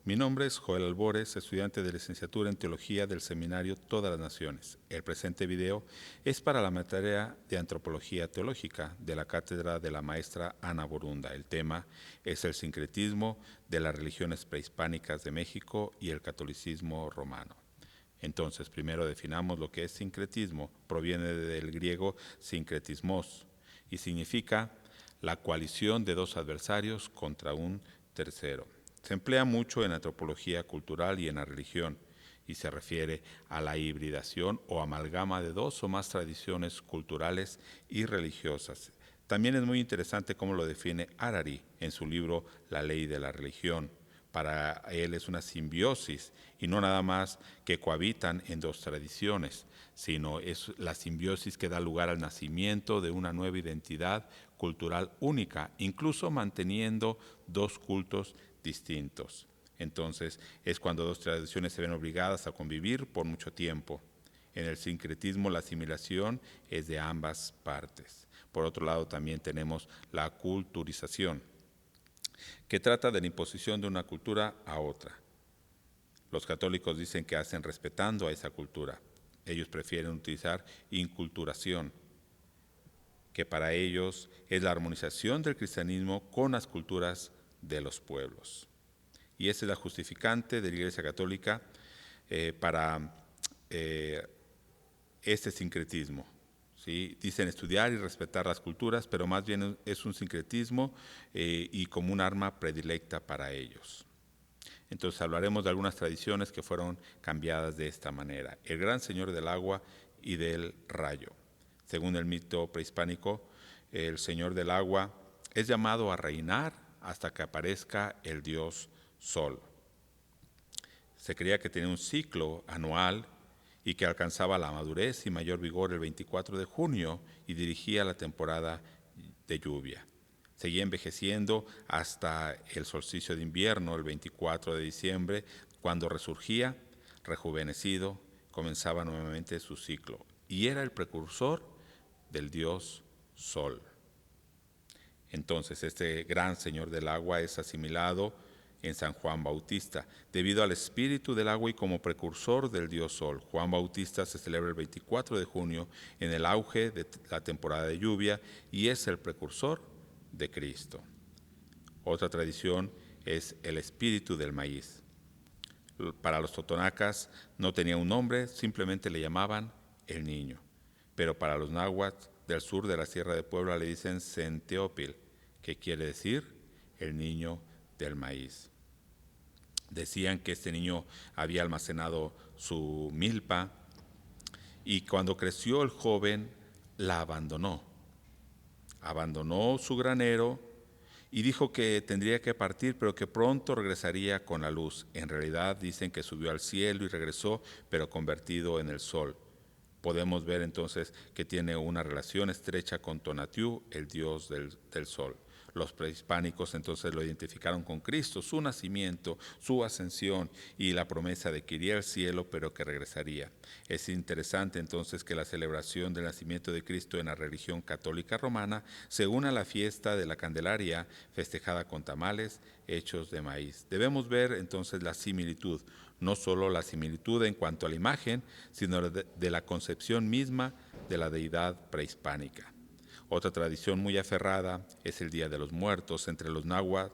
Mi nombre es Joel Albores, estudiante de licenciatura en Teología del Seminario Todas las Naciones. El presente video es para la materia de Antropología Teológica de la cátedra de la maestra Ana Borunda. El tema es el sincretismo de las religiones prehispánicas de México y el catolicismo romano. Entonces, primero definamos lo que es sincretismo. Proviene del griego sincretismos y significa la coalición de dos adversarios contra un tercero. Se emplea mucho en antropología cultural y en la religión, y se refiere a la hibridación o amalgama de dos o más tradiciones culturales y religiosas. También es muy interesante cómo lo define Harari en su libro La ley de la religión. Para él es una simbiosis y no nada más que cohabitan en dos tradiciones, sino es la simbiosis que da lugar al nacimiento de una nueva identidad cultural única, incluso manteniendo dos cultos distintos. Entonces es cuando dos tradiciones se ven obligadas a convivir por mucho tiempo. En el sincretismo la asimilación es de ambas partes. Por otro lado también tenemos la culturización, que trata de la imposición de una cultura a otra. Los católicos dicen que hacen respetando a esa cultura. Ellos prefieren utilizar inculturación, que para ellos es la armonización del cristianismo con las culturas de los pueblos. Y esa es la justificante de la Iglesia Católica para este sincretismo. ¿Sí? Dicen estudiar y respetar las culturas, pero más bien es un sincretismo y como un arma predilecta para ellos. Entonces hablaremos de algunas tradiciones que fueron cambiadas de esta manera. El gran señor del agua y del rayo. Según el mito prehispánico, el señor del agua es llamado a reinar hasta que aparezca el dios Sol. Se creía que tenía un ciclo anual y que alcanzaba la madurez y mayor vigor el 24 de junio y dirigía la temporada de lluvia. Seguía envejeciendo hasta el solsticio de invierno, el 24 de diciembre, cuando resurgía, rejuvenecido, comenzaba nuevamente su ciclo. Y era el precursor del dios Sol. Entonces, este gran señor del agua es asimilado en San Juan Bautista, debido al espíritu del agua y como precursor del dios Sol. Juan Bautista se celebra el 24 de junio en el auge de la temporada de lluvia y es el precursor de Cristo. Otra tradición es el espíritu del maíz. Para los totonacas no tenía un nombre, simplemente le llamaban el niño. Pero para los náhuatl del sur de la Sierra de Puebla le dicen Centeopil, que quiere decir el niño del maíz. Decían que este niño había almacenado su milpa y cuando creció el joven la abandonó. Abandonó su granero y dijo que tendría que partir, pero que pronto regresaría con la luz. En realidad dicen que subió al cielo y regresó, pero convertido en el sol. Podemos ver entonces que tiene una relación estrecha con Tonatiuh, el dios del sol. Los prehispánicos entonces lo identificaron con Cristo, su nacimiento, su ascensión y la promesa de que iría al cielo, pero que regresaría. Es interesante entonces que la celebración del nacimiento de Cristo en la religión católica romana se une a la fiesta de la Candelaria, festejada con tamales hechos de maíz. Debemos ver entonces la similitud, no solo la similitud en cuanto a la imagen, sino de la concepción misma de la deidad prehispánica. Otra tradición muy aferrada es el Día de los Muertos entre los náhuatl.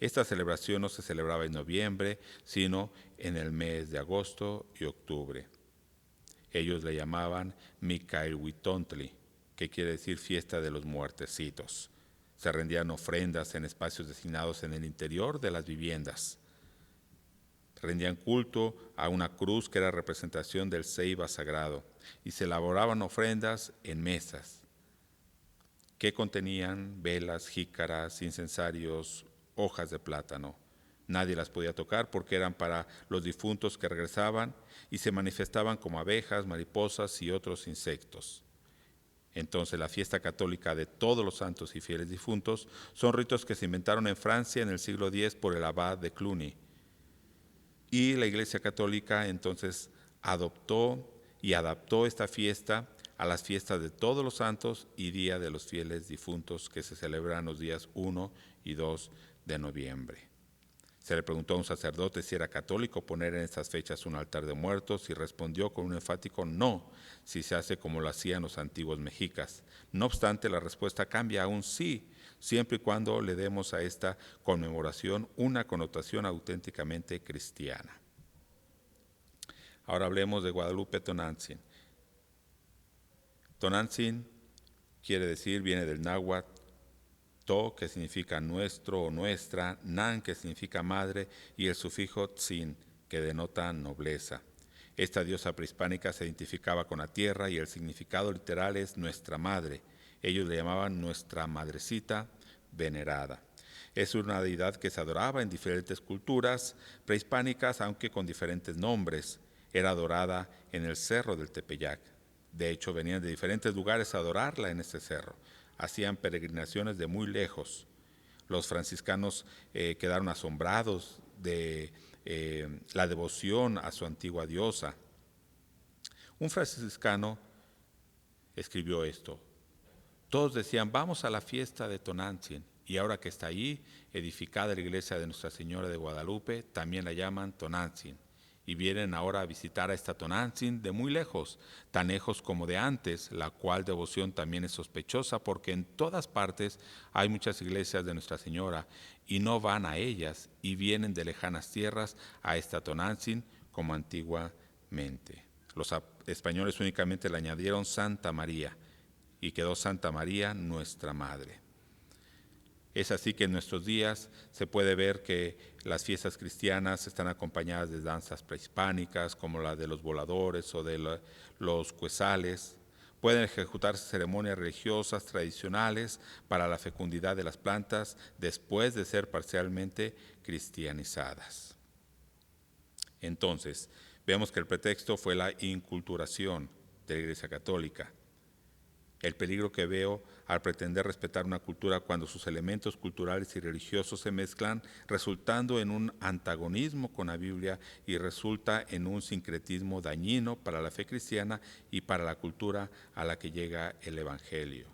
Esta celebración no se celebraba en noviembre, sino en el mes de agosto y octubre. Ellos le llamaban Micailhuitontli, que quiere decir fiesta de los muertecitos. Se rendían ofrendas en espacios designados en el interior de las viviendas. Rendían culto a una cruz que era representación del ceiba sagrado y se elaboraban ofrendas en mesas que contenían velas, jícaras, incensarios, hojas de plátano. Nadie las podía tocar porque eran para los difuntos que regresaban y se manifestaban como abejas, mariposas y otros insectos. Entonces, la fiesta católica de todos los santos y fieles difuntos son ritos que se inventaron en Francia en el siglo X por el abad de Cluny. Y la Iglesia Católica entonces adoptó y adaptó esta fiesta a las fiestas de todos los santos y Día de los Fieles Difuntos que se celebran los días 1 y 2 de noviembre. Se le preguntó a un sacerdote si era católico poner en estas fechas un altar de muertos y respondió con un enfático no, si se hace como lo hacían los antiguos mexicas. No obstante, la respuesta cambia a un sí, siempre y cuando le demos a esta conmemoración una connotación auténticamente cristiana. Ahora hablemos de Guadalupe Tonantzin. Tonantzin viene del náhuatl, To, que significa nuestro o nuestra, Nan, que significa madre, y el sufijo Tzin, que denota nobleza. Esta diosa prehispánica se identificaba con la tierra y el significado literal es nuestra madre. Ellos le llamaban nuestra madrecita venerada. Es una deidad que se adoraba en diferentes culturas prehispánicas, aunque con diferentes nombres. Era adorada en el cerro del Tepeyac. De hecho, venían de diferentes lugares a adorarla en este cerro. Hacían peregrinaciones de muy lejos. Los franciscanos quedaron asombrados de la devoción a su antigua diosa. Un franciscano escribió esto: todos decían, vamos a la fiesta de Tonantzin, y ahora que está allí, edificada la iglesia de Nuestra Señora de Guadalupe, también la llaman Tonantzin. Y vienen ahora a visitar a esta Tonantzin de muy lejos, tan lejos como de antes, la cual devoción también es sospechosa, porque en todas partes hay muchas iglesias de Nuestra Señora, y no van a ellas, y vienen de lejanas tierras a esta Tonantzin como antiguamente. Los españoles únicamente le añadieron Santa María, y quedó Santa María nuestra Madre. Es así que en nuestros días se puede ver que las fiestas cristianas están acompañadas de danzas prehispánicas, como la de los voladores o de los cuezales. Pueden ejecutarse ceremonias religiosas tradicionales para la fecundidad de las plantas después de ser parcialmente cristianizadas. Entonces, vemos que el pretexto fue la inculturación de la Iglesia Católica. El peligro que veo al pretender respetar una cultura cuando sus elementos culturales y religiosos se mezclan, resultando en un antagonismo con la Biblia y resulta en un sincretismo dañino para la fe cristiana y para la cultura a la que llega el Evangelio.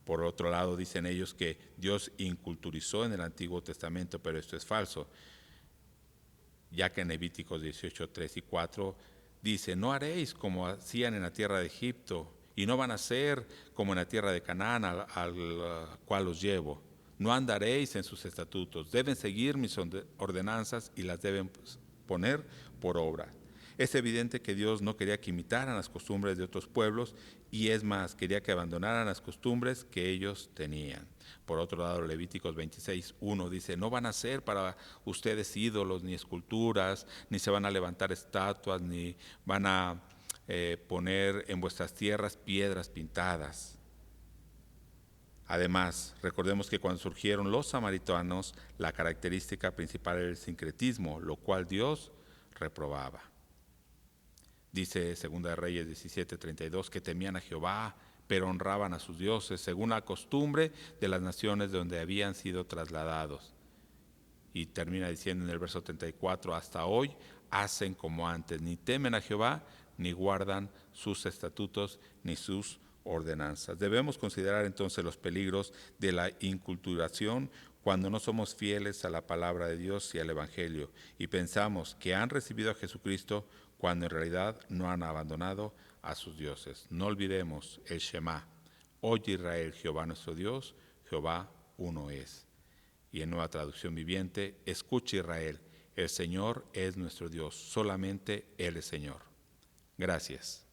Por otro lado, dicen ellos que Dios inculturizó en el Antiguo Testamento, pero esto es falso, ya que en Levíticos 18, 3 y 4 dice, no haréis como hacían en la tierra de Egipto, y no van a ser como en la tierra de Canaán, al cual os llevo. No andaréis en sus estatutos. Deben seguir mis ordenanzas y las deben poner por obra. Es evidente que Dios no quería que imitaran las costumbres de otros pueblos y es más, quería que abandonaran las costumbres que ellos tenían. Por otro lado, Levíticos 26:1 dice, no van a ser para ustedes ídolos ni esculturas, ni se van a levantar estatuas, ni van a poner en vuestras tierras piedras pintadas. Además, recordemos que cuando surgieron los samaritanos, la característica principal era el sincretismo, lo cual Dios reprobaba. Dice 2 Reyes 17:32 que temían a Jehová, pero honraban a sus dioses, según la costumbre de las naciones donde habían sido trasladados. Y termina diciendo en el verso 34, hasta hoy hacen como antes, ni temen a Jehová, ni guardan sus estatutos, ni sus ordenanzas. Debemos considerar entonces los peligros de la inculturación cuando no somos fieles a la palabra de Dios y al Evangelio, y pensamos que han recibido a Jesucristo cuando en realidad no han abandonado a sus dioses. No olvidemos el Shema. Oye Israel, Jehová nuestro Dios, Jehová uno es. Y en Nueva Traducción Viviente, escucha Israel, el Señor es nuestro Dios, solamente Él es Señor. Gracias.